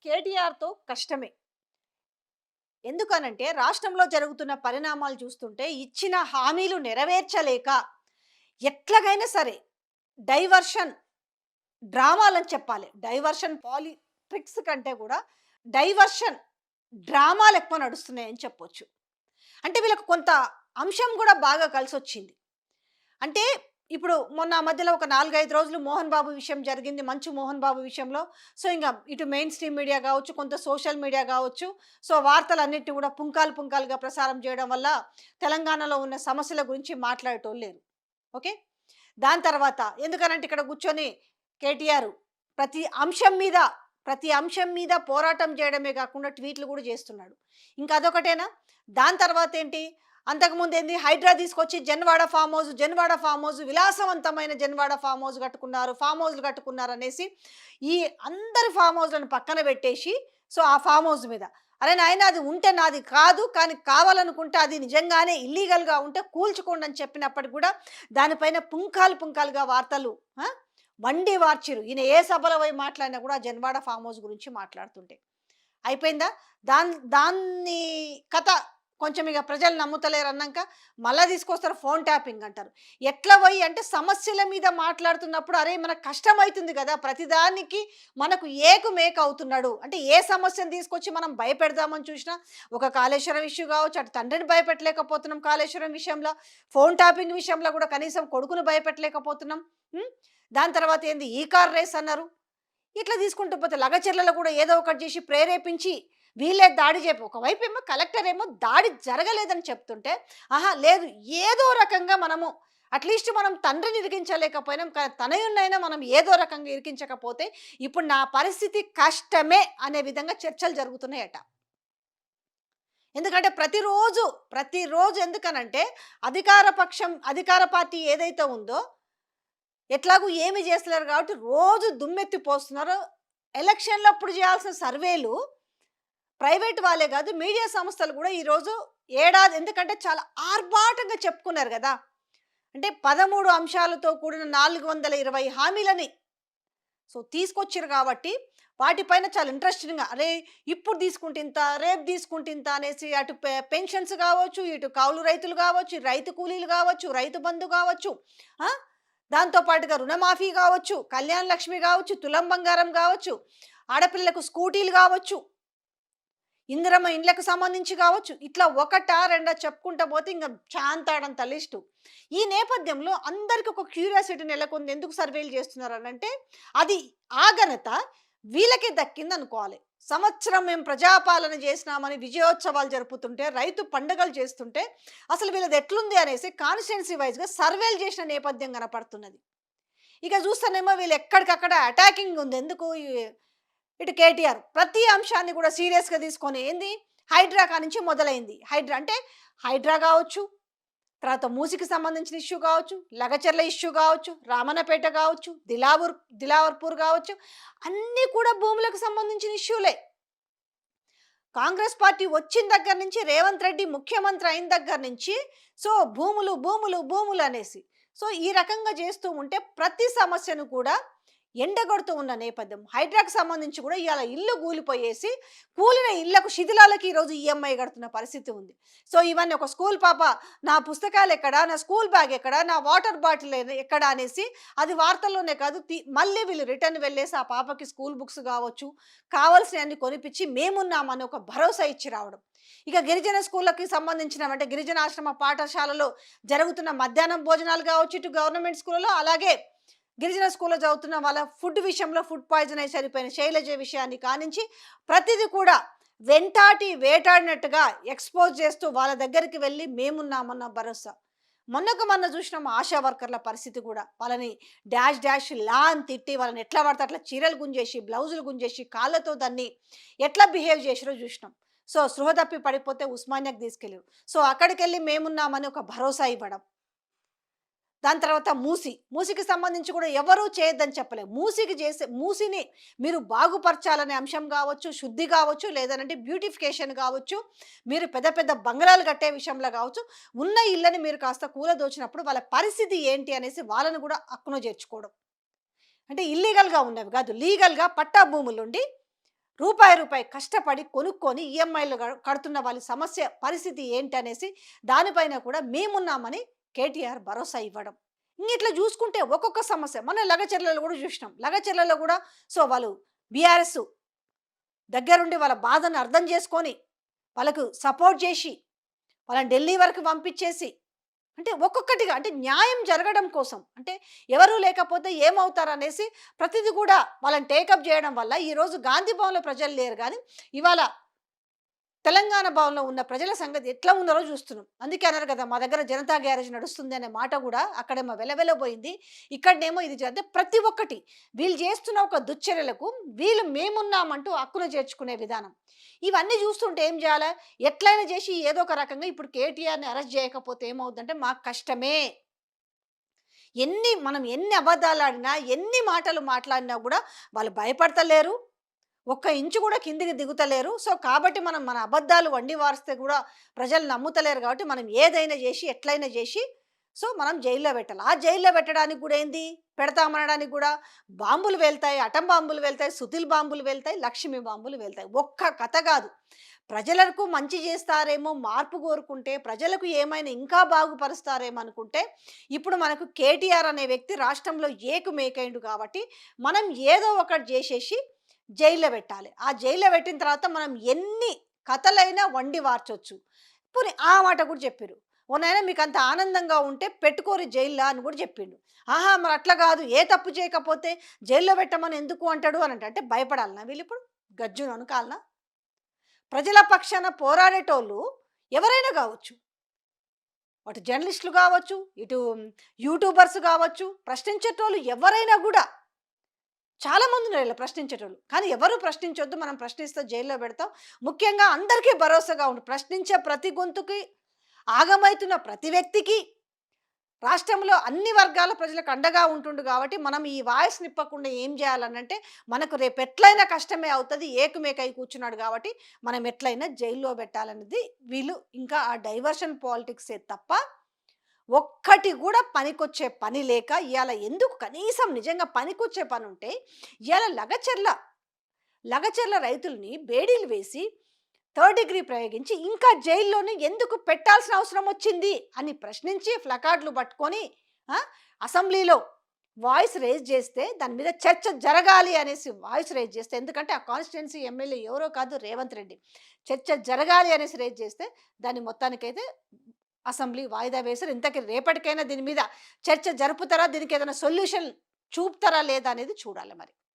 కేటీఆర్‌తో కష్టమే. ఎందుకనంటే రాష్ట్రంలో జరుగుతున్న పరిణామాలు చూస్తుంటే ఇచ్చిన హామీలు నెరవేర్చలేక ఎట్లాగైనా సరే డైవర్షన్ డ్రామాలని చెప్పాలి. డైవర్షన్ పాలిటిక్స్ కంటే కూడా డైవర్షన్ డ్రామాలు ఎక్కువ నడుస్తున్నాయని చెప్పొచ్చు. అంటే వీళ్ళకి కొంత అంశం కూడా బాగా కలిసొచ్చింది. అంటే ఇప్పుడు మొన్న మధ్యలో ఒక 4, 5 రోజులు మోహన్ బాబు విషయం జరిగింది. మంచు మోహన్ బాబు విషయంలో. సో, ఇంగ ఇటు మెయిన్ స్ట్రీమ్ మీడియా గావచ్చు, కొంత సోషల్ మీడియా గావచ్చు. సో, వార్తలన్నిటిని కూడా పుంకాలు పుంకాలుగా ప్రసారం చేయడం వల్ల తెలంగాణలో ఉన్న సమస్యల గురించి మాట్లాడేటోళ్ళు లేరు. ఓకే. దాని తర్వాత ఎందుకనంటే ఇక్కడ కూర్చొని కేటీఆర్ ప్రతి అంశం మీద, ప్రతి అంశం మీద పోరాటం చేయడమే కాకుండా ట్వీట్లు కూడా చేస్తున్నాడు. ఇంకా అదొకటేనా? దాని తర్వాతేంటి? అంతకుముందేంది హైడ్రా తీసుకొచ్చి జన్వాడ ఫామ్ హౌస్ విలాసవంతమైన జన్వాడ ఫామ్ హౌస్ కట్టుకున్నారు. ఫామ్ హౌస్‌లు కట్టుకున్నారనేసి ఈ అందరి ఫామ్ హౌస్‌లను పక్కన పెట్టేసి సో, ఆ ఫామ్ హౌస్ మీద అరే నాయనా అది ఉంటే నాది కాదు. కానీ కావాలనుకుంటే అది నిజంగానే ఇల్లీగల్‌గా ఉంటే కూల్చుకోండి అని చెప్పినప్పటికి కూడా దానిపైన పుంకాలు పుంకాలుగా వార్తలు ఆ! వండి వార్చిరు. ఈయన ఏ సభలో పోయి మాట్లాడినా కూడా ఆ జన్వాడ ఫామ్ హౌస్ గురించి మాట్లాడుతుంటే. అయిపోయిందా? దాన్ని కథ కొంచెం ఇక ప్రజలు నమ్ముతలేరన్నాక మళ్ళా తీసుకొస్తారు ఫోన్ ట్యాపింగ్ అంటారు. ఎట్లా పోయి అంటే సమస్యల మీద మాట్లాడుతున్నప్పుడు అరే మనకు కష్టమవుతుంది కదా! ప్రతిదానికి మనకు ఏకు అవుతున్నాడు. అంటే ఏ సమస్యను తీసుకొచ్చి మనం భయపెడదామని చూసినా ఒక కాళేశ్వరం ఇష్యూ కావచ్చు, అటు తండ్రిని భయపెట్టలేకపోతున్నాం కాళేశ్వరం విషయంలో, ఫోన్ ట్యాపింగ్ విషయంలో కూడా కనీసం కొడుకును భయపెట్టలేకపోతున్నాం. హ్మ్. దాని తర్వాత ఏంది ఈ కార్ రేస్ అన్నారు. ఇట్లా తీసుకుంటూ పోతే లగచర్లలో కూడా ఏదో ఒకటి చేసి ప్రేరేపించి వీళ్ళే దాడి చెప్పి ఒకవైపు ఏమో కలెక్టర్ ఏమో దాడి జరగలేదని చెప్తుంటే ఆహా లేదు ఏదో రకంగా మనము అట్లీస్ట్ మనం తండ్రిని ఇరికించలేకపోయినాం కానీ తనయున్నైనా మనం ఏదో రకంగా ఇరికించకపోతే ఇప్పుడు నా పరిస్థితి కష్టమే అనే విధంగా చర్చలు జరుగుతున్నాయట. ఎందుకంటే ప్రతిరోజు ఎందుకనంటే అధికార పార్టీ ఏదైతే ఉందో ఎట్లాగూ ఏమి చేస్తలేరు కాబట్టి రోజు దుమ్మెత్తి పోస్తున్నారు. ఎలక్షన్‌లో అప్పుడు చేయాల్సిన సర్వేలు ప్రైవేట్ వాళ్ళే కాదు మీడియా సంస్థలు కూడా ఈరోజు ఏడాది ఎందుకంటే చాలా ఆర్భాటంగా చెప్పుకున్నారు కదా! అంటే 13 అంశాలతో కూడిన 420 హామీలని సో తీసుకొచ్చిర్రు కాబట్టి వాటిపైన చాలా ఇంట్రెస్టింగ్‌గా అరే! ఇప్పుడు తీసుకుంటే ఇంత, రేపు తీసుకుంటే ఇంత అనేసి అటు పెన్షన్స్ కావచ్చు, ఇటు కౌలు రైతులు కావచ్చు, రైతు కూలీలు కావచ్చు, రైతు బంధు కావచ్చు. ఆ! దాంతో పాటుగా రుణమాఫీ కావచ్చు, కళ్యాణ లక్ష్మి కావచ్చు, తులం బంగారం కావచ్చు, ఆడపిల్లలకు స్కూటీలు కావచ్చు, ఇందిరమ్మ ఇండ్లకు సంబంధించి కావచ్చు. ఇట్లా ఒకటా రెండా చెప్పుకుంటా పోతే ఇంక చాంతాడంత లిస్టు. ఈ నేపథ్యంలో అందరికి ఒక క్యూరియాసిటీ నెలకొంది. ఎందుకు సర్వేలు చేస్తున్నారనంటే అది ఆ ఘనత వీళ్ళకే దక్కిందనుకోవాలి. సంవత్సరం మేము ప్రజాపాలన చేసినామని విజయోత్సవాలు జరుపుతుంటే, రైతు పండుగలు చేస్తుంటే అసలు వీళ్ళది ఎట్లుంది అనేసి కాన్స్టిట్యుయెన్సీ వైస్‌గా సర్వేలు చేసిన నేపథ్యం కనపడుతున్నది. ఇక చూస్తేనేమో వీళ్ళు ఎక్కడికక్కడ అటాకింగ్ ఉంది. ఎందుకు ఇటు కేటీఆర్ ప్రతి అంశాన్ని కూడా సీరియస్‌గా తీసుకొని ఏంది హైడ్రా కానించి మొదలైంది. హైడ్రా అంటే హైడ్రా కావచ్చు, తర్వాత మూసీకి సంబంధించిన ఇష్యూ కావచ్చు, లగచర్ల ఇష్యూ కావచ్చు, రామన్నపేట కావచ్చు, దిలావర్పూర్ కావచ్చు, అన్నీ కూడా భూములకు సంబంధించిన ఇష్యూలే. కాంగ్రెస్ పార్టీ వచ్చిన దగ్గర నుంచి రేవంత్ రెడ్డి ముఖ్యమంత్రి అయిన దగ్గర నుంచి సో భూములు అనేసి సో ఈ రకంగా చేస్తూ ఉంటే ప్రతి సమస్యను కూడా ఎండగొడుతూ ఉన్న నేపథ్యం హైడ్రాకి సంబంధించి కూడా ఇవాళ ఇల్లు కూలిపోయేసి కూలిన ఇళ్లకు శిథిలాలకి ఈరోజు ఈఎంఐ కడుతున్న పరిస్థితి ఉంది. సో ఇవన్నీ ఒక స్కూల్ పాప నా పుస్తకాలు ఎక్కడా, నా స్కూల్ బ్యాగ్ ఎక్కడా, నా వాటర్ బాటిల్ ఎక్కడా అనేసి అది వార్తల్లోనే కాదు మళ్ళీ వీళ్ళు రిటర్న్ వెళ్ళేసి ఆ పాపకి స్కూల్ బుక్స్ కావచ్చు కావాల్సినవన్నీ కొనిపించి మేమున్నామని ఒక భరోసా ఇచ్చి రావడం. ఇక గిరిజన స్కూళ్ళకి సంబంధించిన అంటే గిరిజన ఆశ్రమ పాఠశాలలో జరుగుతున్న మధ్యాహ్నం భోజనాలు కావచ్చు, ఇటు గవర్నమెంట్ స్కూళ్ళలో అలాగే గిరిజన స్కూల్లో చదువుతున్న వాళ్ళ ఫుడ్ విషయంలో ఫుడ్ పాయిజన్ అయి చనిపోయిన శైలజ విషయాన్ని కానించి ప్రతిదీ కూడా వేటాడినట్టుగా ఎక్స్పోజ్ చేస్తూ వాళ్ళ దగ్గరికి వెళ్ళి మేమున్నామన్న భరోసా. మొన్న చూసినాం ఆశా వర్కర్ల పరిస్థితి కూడా వాళ్ళని డాష్ లా అని తిట్టి వాళ్ళని ఎట్లా పడితే అట్లా చీరలు గుంజేసి బ్లౌజులు గుంజేసి కాళ్ళతో దాన్ని ఎట్లా బిహేవ్ చేసిరో చూసినాం. సో స్పృహ తప్పి పడిపోతే ఉస్మానియాకి తీసుకెళ్ళారు. సో అక్కడికి వెళ్ళి మేమున్నామని ఒక భరోసా ఇవ్వడం. దాని తర్వాత మూసికి సంబంధించి కూడా ఎవరూ చేయొద్దని చెప్పలేదు. మూసిని మీరు బాగుపరచాలనే అంశం కావచ్చు, శుద్ధి కావచ్చు, లేదనంటే బ్యూటిఫికేషన్ కావచ్చు, మీరు పెద్ద పెద్ద బంగ్లాలు కట్టే విషయంలో కావచ్చు, ఉన్న ఇళ్ళని మీరు కాస్త కూలదోచినప్పుడు వాళ్ళ పరిస్థితి ఏంటి అనేసి వాళ్ళను కూడా అక్కున చేర్చుకోవడం. అంటే ఇల్లీగల్‌గా ఉన్నవి కాదు, లీగల్‌గా పట్టా భూములుండి రూపాయి, రూపాయి కష్టపడి కొనుక్కొని ఈఎంఐలు కడుతున్న వాళ్ళ సమస్య పరిస్థితి ఏంటనేసి దానిపైన కూడా మేమున్నామని కేటీఆర్ భరోసా ఇవ్వడం. ఇట్లా చూసుకుంటే ఒక్కొక్క సమస్య మన లగచర్లలో కూడా చూసినాం. లగచర్లలో కూడా వాళ్ళు బీఆర్ఎస్ దగ్గరుండి వాళ్ళ బాధను అర్థం చేసుకొని, వాళ్ళకు సపోర్ట్ చేసి, వాళ్ళని ఢిల్లీ వరకు పంపించేసి, అంటే ఒక్కొక్కటిగా అంటే న్యాయం జరగడం కోసం, అంటే ఎవరు లేకపోతే ఏమవుతారనేసి ప్రతిది కూడా వాళ్ళని టేకప్ చేయడం వల్ల ఈరోజు గాంధీ భవన్‌లో ప్రజలు లేరు గానీ, ఇవాళ తెలంగాణ భవన్‌లో ఉన్న ప్రజల సంగతి ఎట్లా ఉందో చూస్తున్నాం. అందుకే అన్నారు కదా! మా దగ్గర జనతా గ్యారేజ్ నడుస్తుంది అనే మాట కూడా అక్కడేమో వెలవెలబోయింది. ఇక్కడనేమో ఇది అంటే ప్రతి ఒక్కటి వీళ్ళు చేస్తున్న ఒక దుశ్చర్యలకు వీళ్ళు మేమున్నామంటూ హక్కున చేర్చుకునే విధానం. ఇవన్నీ చూస్తుంటే ఏం చేయాలా? ఎట్లైనా చేసి ఏదో ఒక రకంగా ఇప్పుడు కేటీఆర్‌ని అరెస్ట్ చేయకపోతే ఏమవుద్దంటే మాకు కష్టమే. ఎన్ని అబద్ధాలాడినా, ఎన్ని మాటలు మాట్లాడినా కూడా వాళ్ళు భయపడతలేరు. ఒక్క ఇంచు కూడా కిందికి దిగుతలేరు. కాబట్టి మనం మన అబద్ధాలు వండి వారిస్తే కూడా ప్రజలు నమ్ముతలేరు కాబట్టి మనం ఏదైనా చేసి, ఎట్లైనా చేసి మనం జైల్లో పెట్టాలి. ఆ జైల్లో పెట్టడానికి కూడా ఏంది? పెడతామనడానికి కూడా బాంబులు వెళ్తాయి, అటం బాంబులు వెళ్తాయి, సుతిల్ బాంబులు వెళ్తాయి, లక్ష్మీ బాంబులు వెళ్తాయి. ఒక్క కథ కాదు. ప్రజలకు మంచి చేస్తారేమో, మార్పు కోరుకుంటే, ప్రజలకు ఏమైనా ఇంకా బాగుపరుస్తారేమో అనుకుంటే, ఇప్పుడు మనకు కేటీఆర్ అనే వ్యక్తి రాష్ట్రంలో ఏకుమేకైండు కాబట్టి, మనం ఏదో ఒకటి చేసేసి జైల్లో పెట్టాలి. ఆ జైల్లో పెట్టిన తర్వాత మనం ఎన్ని కథలైనా వండి వార్చొచ్చు. పోనీ ఆ మాట కూడా చెప్పిర్రు. "ఓ నాయనా మీకంత ఆనందంగా ఉంటే పెట్టుకోరి జైల్లా" అని కూడా చెప్పిండు. ఆహా! మరి అట్లా కాదు. ఏ తప్పు చేయకపోతే జైల్లో పెట్టమని ఎందుకు అంటాడు అనంటే, అంటే భయపడాలనా వీళ్ళిప్పుడు? గజ్జున వణకాలనా? ప్రజల పక్షాన పోరాడేటోళ్ళు ఎవరైనా కావచ్చు. అటు జర్నలిస్టులు కావచ్చు, ఇటు యూట్యూబర్స్ కావచ్చు, ప్రశ్నించేటోళ్ళు ఎవరైనా కూడా చాలా మంది ఉన్నారు ఇలా ప్రశ్నించేటోళ్ళు. కానీ ఎవరు ప్రశ్నించొద్దు. మనం ప్రశ్నిస్తే జైల్లో పెడతాం. ముఖ్యంగా అందరికీ భరోసాగా ఉండు. ప్రశ్నించే ప్రతి గొంతుకి, ఆగమైతున్న ప్రతి వ్యక్తికి రాష్ట్రంలో అన్ని వర్గాల ప్రజలకు అండగా ఉంటుండు కాబట్టి మనం ఈ వాయిస్ నిప్పకుండా ఏం చేయాలనంటే మనకు రేపు ఎట్లయినా కష్టమే అవుతుంది. ఏకమేకై కూర్చున్నాడు కాబట్టి మనం ఎట్లయినా జైల్లో పెట్టాలనేది వీళ్ళు ఇంకా ఆ డైవర్షన్ పాలిటిక్సే తప్ప ఒక్కటి కూడా పనికొచ్చే పని లేక ఇవాళ ఎందుకు కనీసం నిజంగా పనికొచ్చే పని ఉంటే ఇవాళ లగచర్ల రైతుల్ని బేడీలు వేసి థర్డ్ డిగ్రీ ప్రయోగించి ఇంకా జైల్లోనే ఎందుకు పెట్టాల్సిన అవసరం వచ్చింది అని ప్రశ్నించి ప్లకార్డులు పట్టుకొని ఆ, అసెంబ్లీలో వాయిస్ రేజ్ చేస్తే దాని మీద చర్చ జరగాలి అనేసి వాయిస్ రేజ్ చేస్తే, ఎందుకంటే ఆ కాన్స్టిట్యున్సీ ఎమ్మెల్యే ఎవరో కాదు రేవంత్ రెడ్డి, చర్చ జరగాలి అనేసి రేజ్ చేస్తే దాని మొత్తానికైతే అసెంబ్లీ వాయిదా వేశారు. ఇంతకీ రేపటికైనా దీని మీద చర్చ జరుపుతారా, దీనికి ఏదైనా సొల్యూషన్ చూపుతారా లేదా అనేది చూడాలి మరి.